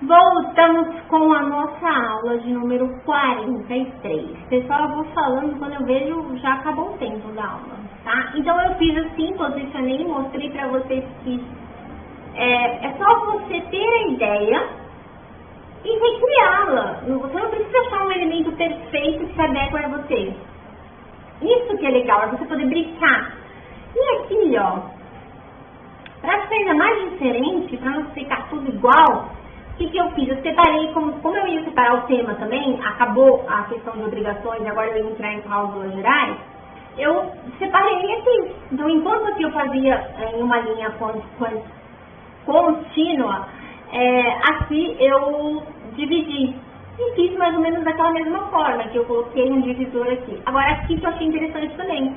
Voltamos com a nossa aula de número 43. Pessoal, eu vou falando, quando eu vejo, já acabou o tempo da aula, tá? Então eu fiz assim, posicionei e mostrei pra vocês que é só você ter a ideia e recriá-la. Você não precisa achar um elemento perfeito que se adequa a você. Isso que é legal, é você poder brincar. E aqui, ó, pra ser ainda mais diferente, pra não ficar tudo igual, o que eu fiz? Eu separei, como eu ia separar o tema também, acabou a questão de obrigações, agora eu ia entrar em cláusulas gerais, eu separei aqui. Então, enquanto aqui eu fazia em uma linha contínua, aqui eu dividi e fiz mais ou menos daquela mesma forma, que eu coloquei um divisor aqui. Agora, aqui que eu achei interessante também.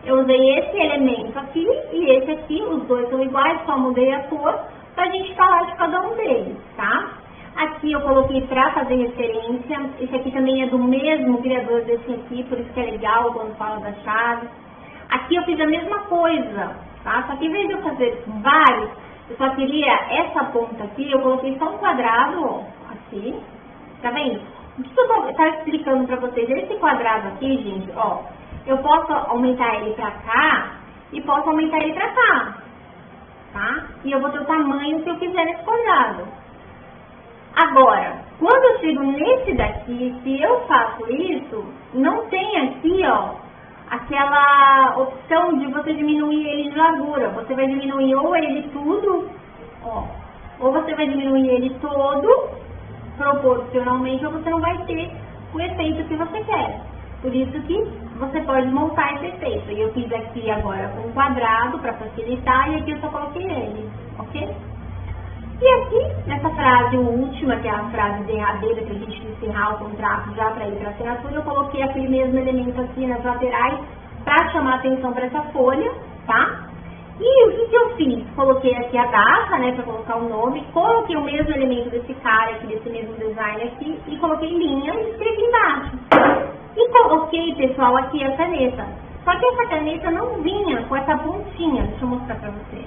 Eu usei esse elemento aqui e esse aqui, os dois são iguais, só mudei a cor, pra gente falar de cada um deles, tá? Aqui eu coloquei pra fazer referência, esse aqui também é do mesmo criador desse aqui, por isso que é legal quando fala da chave. Aqui eu fiz a mesma coisa, tá? Só que em vez de eu fazer vários, eu só queria essa ponta aqui, eu coloquei só um quadrado, ó, aqui, tá vendo? O que eu estou explicando pra vocês? Esse quadrado aqui, gente, ó, eu posso aumentar ele pra cá e posso aumentar ele pra cá. Tá? E eu vou ter o tamanho que eu quiser nesse quadrado. Agora, quando eu chego nesse daqui, se eu faço isso, não tem aqui, ó, aquela opção de você diminuir ele de largura. Você vai diminuir ou ele tudo, ó, ou você vai diminuir ele todo, proporcionalmente, ou você não vai ter o efeito que você quer. Por isso que você pode montar esse efeito. E eu fiz aqui agora com um quadrado para facilitar e aqui eu só coloquei ele, ok? E aqui, nessa frase última, que é a frase derradeira para a gente encerrar o contrato já para ir para a assinatura, eu coloquei aquele mesmo elemento aqui nas laterais para chamar atenção para essa folha, tá? E o que eu fiz? Coloquei aqui a data, né, para colocar o nome, coloquei o mesmo elemento desse cara aqui, desse mesmo design aqui, e coloquei linha e escrevi embaixo. E coloquei, pessoal, aqui a caneta. Só que essa caneta não vinha com essa pontinha. Deixa eu mostrar pra você.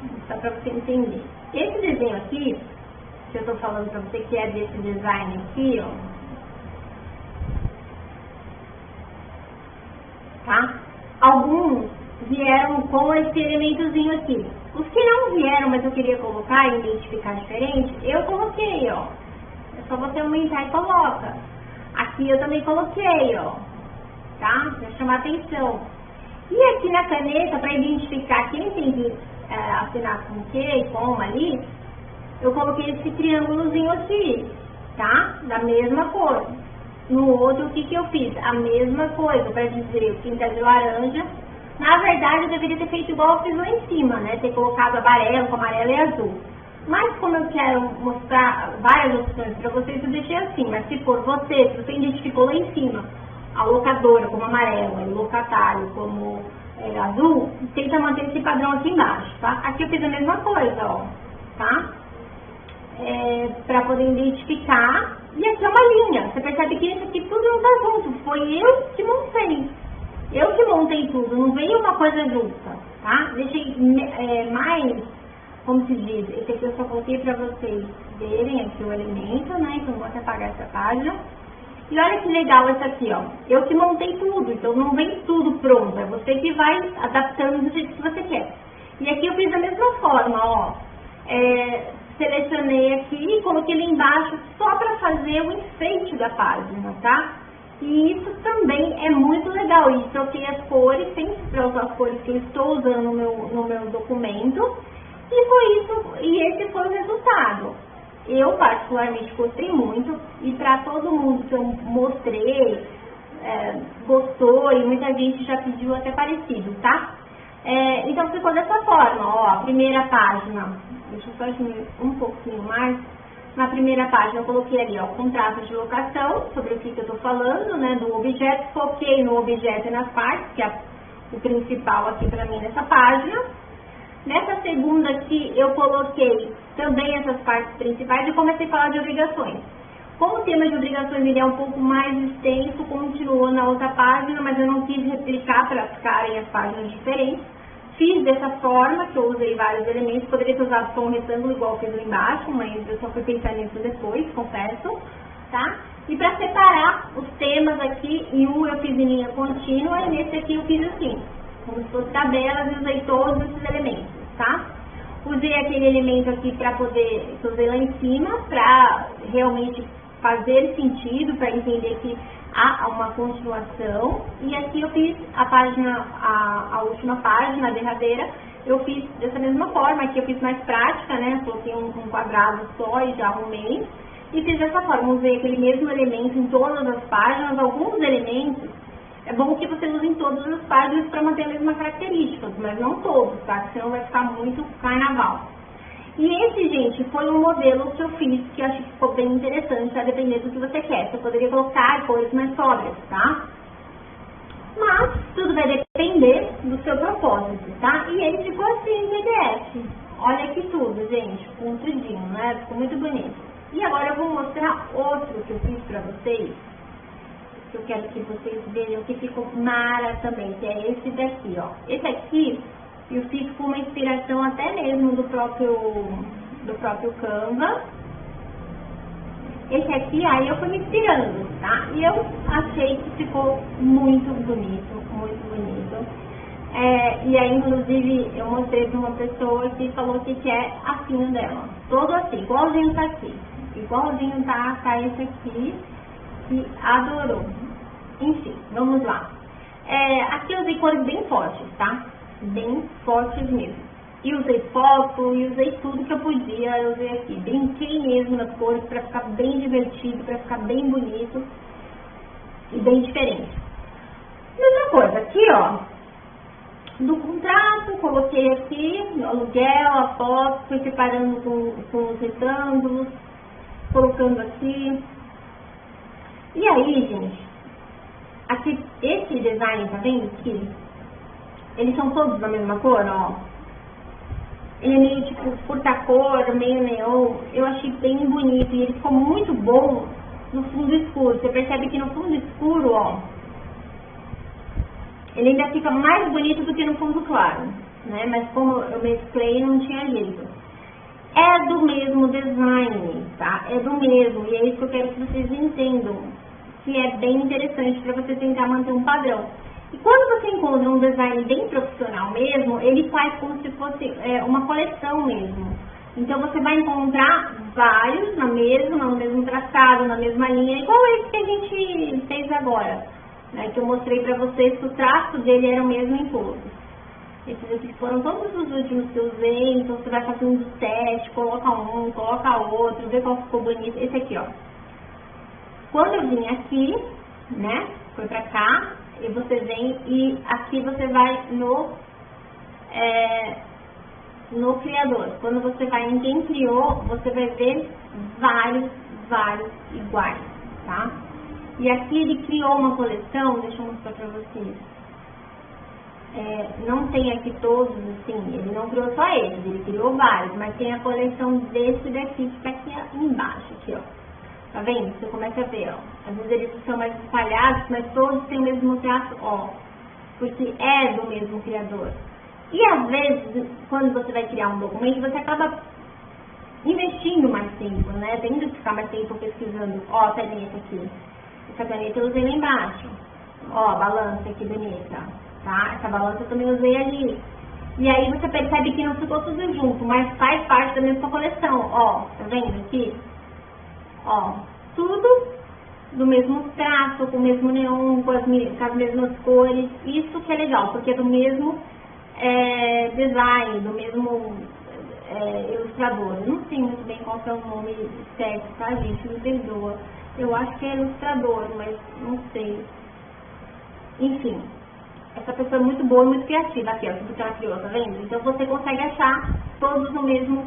Vou mostrar pra você entender. Esse desenho aqui, que eu tô falando pra você, que é desse design aqui, ó. Tá? Alguns vieram com esse elementozinho aqui. Os que não vieram, mas eu queria colocar e identificar diferente, eu coloquei, ó. É só você aumentar e coloca. Aqui eu também coloquei, ó, tá? Pra chamar atenção. E aqui na caneta, para identificar quem tem que assinar com o que e como ali, eu coloquei esse triângulozinho aqui, tá? Da mesma cor. No outro, o que eu fiz? A mesma coisa, para dizer quem tá de laranja. Na verdade, eu deveria ter feito igual eu fiz lá em cima, né? Ter colocado amarelo e azul. Mas como eu quero mostrar várias opções para vocês, eu deixei assim. Mas se for você, se você identificou lá em cima a locadora como amarelo, o locatário como azul, tenta manter esse padrão aqui embaixo, tá? Aqui eu fiz a mesma coisa, ó, tá? Para poder identificar. E aqui é uma linha. Você percebe que isso aqui tudo não tá junto. Foi eu que montei. Eu que montei tudo, não veio uma coisa junta, tá? Deixei mais... Como se diz, esse aqui eu só coloquei para vocês verem aqui o elemento, né? Então vou até apagar essa página. E olha que legal essa aqui, ó. Eu que montei tudo, então não vem tudo pronto. É você que vai adaptando do jeito que você quer. E aqui eu fiz da mesma forma, ó. Selecionei aqui e coloquei ali embaixo só para fazer o enfeite da página, tá? E isso também é muito legal. E troquei as cores, sempre para usar as cores que eu estou usando no meu documento. E foi isso, e esse foi o resultado. Eu particularmente gostei muito, e para todo mundo que eu mostrei, gostou, e muita gente já pediu até parecido, tá? Então ficou dessa forma, ó, a primeira página, deixa eu só diminuir um pouquinho mais. Na primeira página eu coloquei ali, ó, contrato de locação, sobre o que eu tô falando, né, do objeto, foquei no objeto e nas partes, que é o principal aqui para mim nessa página. Nessa segunda aqui, eu coloquei também essas partes principais e comecei a falar de obrigações. Como o tema de obrigações ele é um pouco mais extenso, continuou na outra página, mas eu não quis replicar para ficarem as páginas diferentes. Fiz dessa forma, que eu usei vários elementos, poderia ter usado só um retângulo igual eu fiz lá embaixo, mas eu só fui pensar nisso depois, confesso, tá? E para separar os temas aqui, em um eu fiz em linha contínua e nesse aqui eu fiz assim, como se fosse tabelas e usei todos esses elementos, tá? Usei aquele elemento aqui para poder, que eu usei lá em cima, para realmente fazer sentido, para entender que há uma continuação. E aqui eu fiz a página, a última página, a derradeira, eu fiz dessa mesma forma. Aqui eu fiz mais prática, né? Coloquei um quadrado só e já arrumei. E fiz dessa forma, usei aquele mesmo elemento em todas as páginas. Alguns elementos, é bom que você use em todas as páginas para manter a mesma característica, mas não todos, tá? Porque senão vai ficar muito carnaval. E esse, gente, foi um modelo que eu fiz, que eu acho que ficou bem interessante, vai depender do que você quer. Você poderia colocar cores mais sóbrias, tá? Mas tudo vai depender do seu propósito, tá? E ele ficou assim em PDF. Olha que tudo, gente, com tudinho, né? Ficou muito bonito. E agora eu vou mostrar outro que eu fiz pra vocês, que eu quero que vocês vejam que ficou mara também, que é esse daqui, ó. Esse aqui eu fiz com uma inspiração até mesmo do próprio Canva. Esse aqui, aí eu fui me inspirando, tá? E eu achei que ficou muito bonito, muito bonito. E aí, inclusive, eu mostrei para uma pessoa que falou que quer assim dela. Todo assim, igualzinho tá aqui. Igualzinho tá esse aqui, que adorou. Enfim, vamos lá. Aqui eu usei cores bem fortes, tá? Bem fortes mesmo. E usei foto, e usei tudo que eu podia, eu usei aqui. Brinquei mesmo nas cores pra ficar bem divertido, pra ficar bem bonito e bem diferente. Mesma coisa, aqui ó, do contrato, coloquei aqui, o aluguel, a foto, fui separando com os retângulos, colocando aqui. E aí, gente, aqui, esse design, tá vendo aqui? Eles são todos da mesma cor, ó. Ele é meio tipo furta-cor, meio neon. Eu achei bem bonito e ele ficou muito bom no fundo escuro. Você percebe que no fundo escuro, ó, ele ainda fica mais bonito do que no fundo claro, né? Mas como eu mesclei, não tinha jeito. É do mesmo design, tá? É do mesmo. E é isso que eu quero que vocês entendam, que é bem interessante para você tentar manter um padrão. E quando você encontra um design bem profissional mesmo, ele faz como se fosse uma coleção mesmo. Então você vai encontrar vários no mesmo traçado, na mesma linha, igual esse que a gente fez agora, né? Que eu mostrei pra vocês que o traço dele era o mesmo em todos. Esses aqui foram todos os últimos que eu usei, então você vai fazendo teste, coloca um, coloca outro, vê qual ficou bonito. Esse aqui, ó. Quando eu vim aqui, né, foi pra cá, e você vem e aqui você vai no criador. Quando você vai em quem criou, você vai ver vários iguais, tá? E aqui ele criou uma coleção, deixa eu mostrar pra vocês. Não tem aqui todos, assim, ele não criou só eles, ele criou vários, mas tem a coleção desse daqui que tá aqui embaixo, aqui, ó. Tá vendo? Você começa a ver, ó. Às vezes eles são mais espalhados, mas todos têm o mesmo traço, ó. Porque é do mesmo criador. E às vezes, quando você vai criar um documento, você acaba investindo mais tempo, né? Tendo que ficar mais tempo pesquisando. Ó, a caneta aqui. Essa caneta eu usei lá embaixo. Ó, a balança aqui bonita, tá? Essa balança eu também usei ali. E aí você percebe que não ficou tudo junto, mas faz parte da mesma coleção. Ó, tá vendo aqui? Ó, tudo do mesmo traço, com o mesmo neon, com as mesmas cores. Isso que é legal, porque é do mesmo design, do mesmo ilustrador. Eu não sei muito bem qual que é o nome certo, tá, gente? Me perdoa. Eu acho que é ilustrador, mas não sei. Enfim, essa pessoa é muito boa e muito criativa. Aqui, ó, tudo que ela criou, tá vendo? Então você consegue achar todos no mesmo...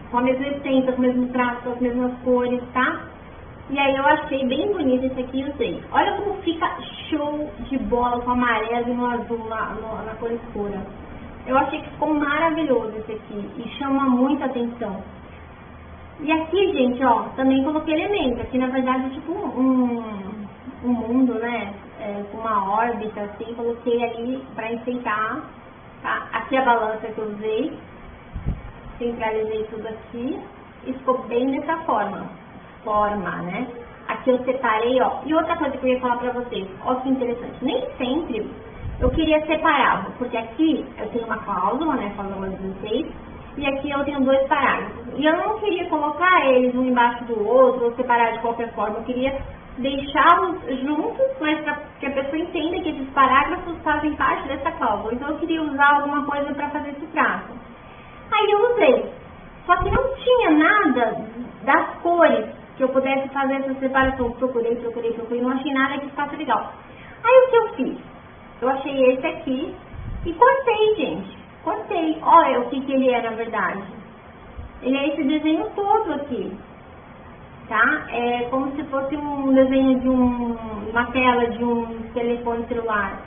com a mesma essência, com o mesmo traço, com as mesmas cores, tá? E aí eu achei bem bonito esse aqui e usei. Olha como fica show de bola com amarelo e no azul, na cor escura. Eu achei que ficou maravilhoso esse aqui e chama muita atenção. E aqui, gente, ó, também coloquei elementos. Aqui, na verdade, é tipo um mundo, né? Com uma órbita, assim, coloquei ali pra enfeitar tá? Aqui a balança que eu usei, centralizei tudo aqui e ficou bem dessa forma, né? Aqui eu separei, ó. E outra coisa que eu ia falar pra vocês, ó que interessante, nem sempre eu queria separado, porque aqui eu tenho uma cláusula, né, cláusula 16, e aqui eu tenho 2 parágrafos. E eu não queria colocar eles um embaixo do outro, ou separar de qualquer forma, eu queria deixá-los juntos, mas para que a pessoa entenda que esses parágrafos fazem parte dessa cláusula. Então eu queria usar alguma coisa para fazer esse traço. Aí eu usei, só que não tinha nada das cores que eu pudesse fazer essa separação. Procurei, não achei nada que ficasse legal. Aí o que eu fiz? Eu achei esse aqui e cortei, gente. Cortei. Olha o que ele é na verdade. Ele é esse desenho todo aqui. Tá? É como se fosse um desenho de uma tela de um telefone celular.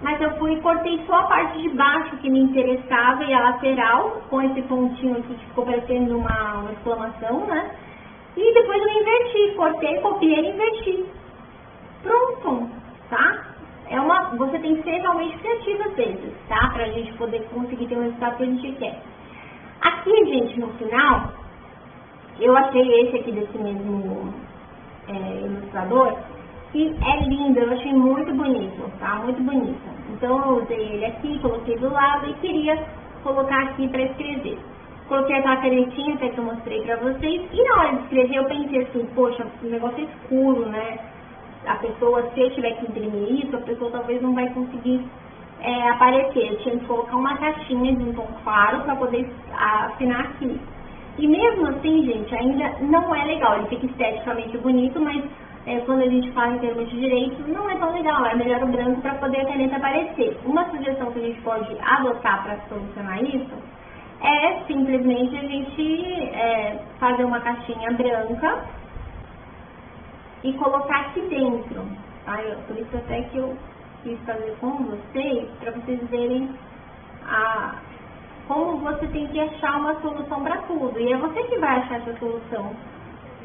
Mas eu fui e cortei só a parte de baixo que me interessava e a lateral, com esse pontinho aqui que ficou parecendo uma exclamação, né? E depois eu inverti, cortei, copiei e inverti. Pronto, tá? Você tem que ser realmente criativo às vezes, tá? Pra gente poder conseguir ter o resultado que a gente quer. Aqui, gente, no final, eu achei esse aqui desse mesmo ilustrador, que é lindo, eu achei muito bonito, tá? Muito bonito. Então eu usei ele aqui, coloquei do lado e queria colocar aqui pra escrever. Coloquei aquela canetinha até que eu mostrei pra vocês, e na hora de escrever eu pensei assim, poxa, o negócio é escuro, né? A pessoa, se eu tiver que imprimir isso, a pessoa talvez não vai conseguir aparecer. Eu tinha que colocar uma caixinha de um tom claro para poder assinar aqui. E mesmo assim, gente, ainda não é legal. Ele fica esteticamente bonito, mas quando a gente fala em termos de direito, não é tão legal. É melhor o branco para poder a caneta aparecer. Uma sugestão que a gente pode adotar para solucionar isso é simplesmente a gente fazer uma caixinha branca e colocar aqui dentro. Tá? Por isso até que eu quis fazer com vocês, para vocês verem como você tem que achar uma solução para tudo. E é você que vai achar essa solução,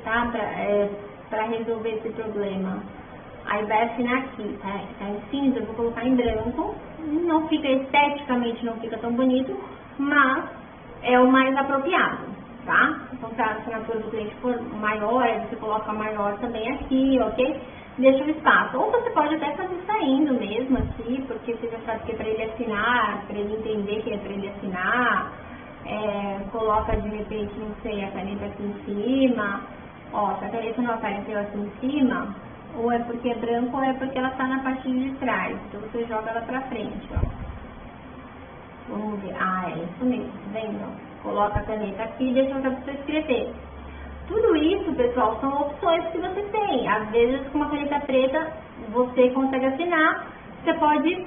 tá? Para resolver esse problema. Aí vai assinar aqui, tá em cinza, eu vou colocar em branco. Não fica esteticamente, não fica tão bonito, mas é o mais apropriado, tá? Então, se a assinatura do cliente for maior, aí você coloca maior também aqui, ok? Deixa o espaço. Ou você pode até fazer saindo mesmo aqui, porque você já sabe que é para ele assinar, para ele entender que é para ele assinar. Coloca de repente, não sei, a caneta aqui em cima. Ó, se a caneta não apareceu aqui em cima, ou é porque é branco ou é porque ela está na parte de trás. Então você joga ela para frente, ó. Vamos ver. É isso mesmo, tá vendo? Coloca a caneta aqui e deixa para você escrever. Tudo isso, pessoal, são opções que você tem. Às vezes, com uma caneta preta, você consegue assinar, você pode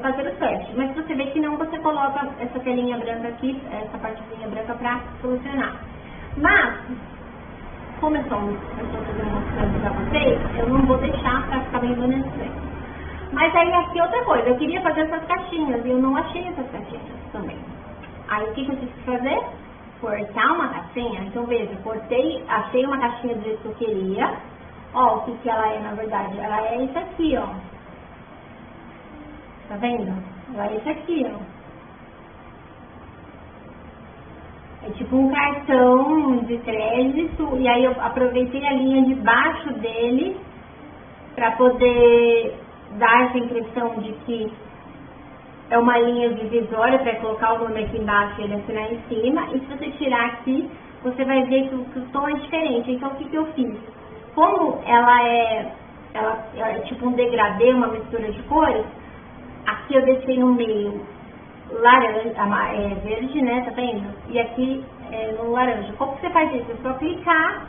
fazer o teste. Mas se você vê que não, você coloca essa telinha branca aqui, essa partezinha branca para solucionar. Mas, como eu estou mostrando para vocês, eu não vou deixar para ficar bem bonito. Mas aí, aqui outra coisa, eu queria fazer essas caixinhas e eu não achei essas caixinhas também. Aí, o que eu tive que fazer? Cortar uma caixinha. Então veja, cortei, achei uma caixinha do jeito que eu queria. Ó, o que ela é na verdade? Ela é isso aqui, ó. Tá vendo? Ela é isso aqui, ó. É tipo um cartão de crédito. E aí eu aproveitei a linha de baixo dele pra poder dar essa impressão de que é uma linha divisória para colocar o nome aqui embaixo e ele assinar em cima. E se você tirar aqui, você vai ver que o tom é diferente. Então, o que eu fiz? Como ela é tipo um degradê, uma mistura de cores, aqui eu deixei no meio laranja, verde, né? Tá vendo? E aqui no laranja. Como que você faz isso? É só clicar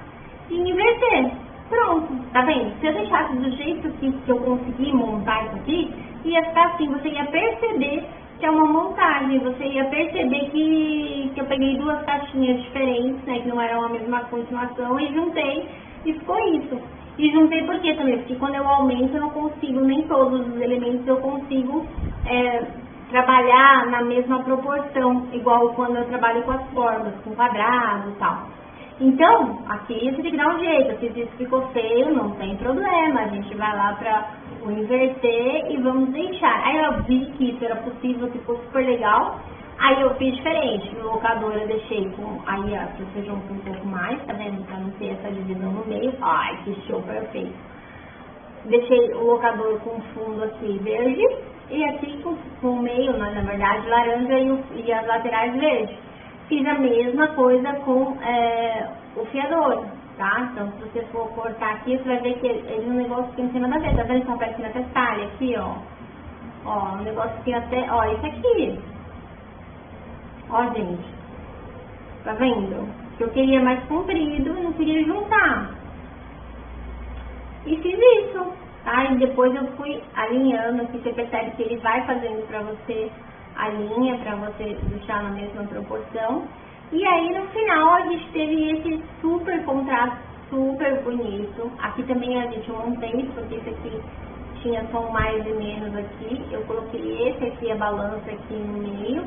e inverter. Pronto, tá vendo? Se eu deixasse do jeito que eu consegui montar isso aqui, ia ficar assim, você ia perceber que é uma montagem, você ia perceber que eu peguei duas caixinhas diferentes, né, que não eram a mesma continuação, e juntei, e ficou isso. E juntei por quê também? Porque quando eu aumento, eu não consigo, nem todos os elementos eu consigo trabalhar na mesma proporção, igual quando eu trabalho com as formas, com quadrado e tal. Então, aqui você tem que dar um jeito. Se isso ficou feio, não tem problema. A gente vai lá para o inverter e vamos deixar. Aí eu vi que isso era possível, ficou super legal. Aí eu fiz diferente. No locador eu deixei com. Aí aqui você junta um pouco mais, tá vendo? Pra não ter essa divisão no meio. Ai, que show perfeito. Deixei o locador com fundo assim verde. E aqui com o meio, na verdade, laranja e as laterais verdes. Fiz a mesma coisa com o fiador, tá? Então, se você for cortar aqui, você vai ver que ele é um negócio que não tem nada a ver. Tá vendo esse papel até talha aqui, ó? Ó, um negócio que até... Ó, isso aqui. Ó, gente. Tá vendo? Eu queria mais comprido e não queria juntar. E fiz isso, tá? E depois eu fui alinhando, aqui você percebe que ele vai fazendo pra você a linha, pra você deixar na mesma proporção. E aí no final a gente teve esse super contraste, super bonito. Aqui também a gente montei, porque esse aqui tinha só um mais e menos aqui. Eu coloquei esse aqui, a balança aqui no meio,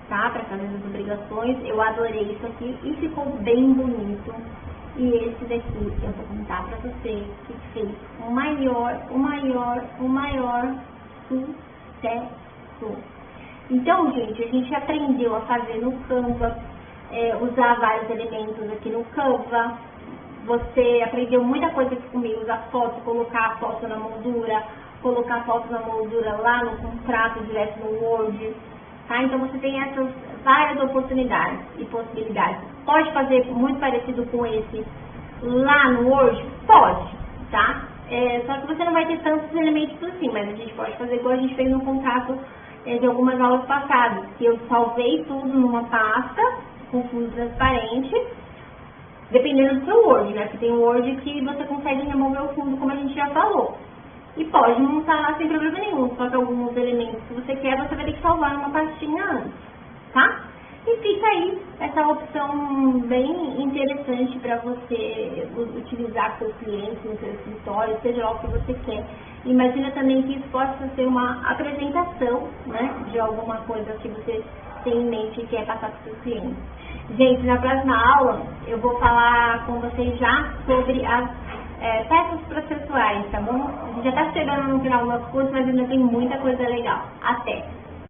tá? Pra fazer as obrigações. Eu adorei isso aqui e ficou bem bonito. E esse daqui eu vou contar pra você que fez o maior sucesso. Então, gente, a gente aprendeu a fazer no Canva, usar vários elementos aqui no Canva. Você aprendeu muita coisa aqui comigo, usar foto, colocar a foto na moldura, colocar a foto na moldura lá no contrato direto no Word, tá? Então você tem essas várias oportunidades e possibilidades. Pode fazer muito parecido com esse lá no Word? Pode, tá? Só que você não vai ter tantos elementos assim, mas a gente pode fazer igual a gente fez no contrato de algumas aulas passadas, que eu salvei tudo numa pasta com fundo transparente, dependendo do seu Word, né? Porque tem Word que você consegue remover o fundo, como a gente já falou. E pode montar lá sem problema nenhum, só que alguns elementos que você quer, você vai ter que salvar numa pastinha antes, tá? E fica aí essa opção bem interessante para você utilizar com seus clientes, no seu escritório, seja lá o que você quer. Imagina também que isso possa ser uma apresentação, né, de alguma coisa que você tem em mente e quer passar para os seus clientes. Gente, na próxima aula eu vou falar com vocês já sobre as peças processuais, tá bom? A gente já está chegando no final do nosso curso, mas ainda tem muita coisa legal. Até!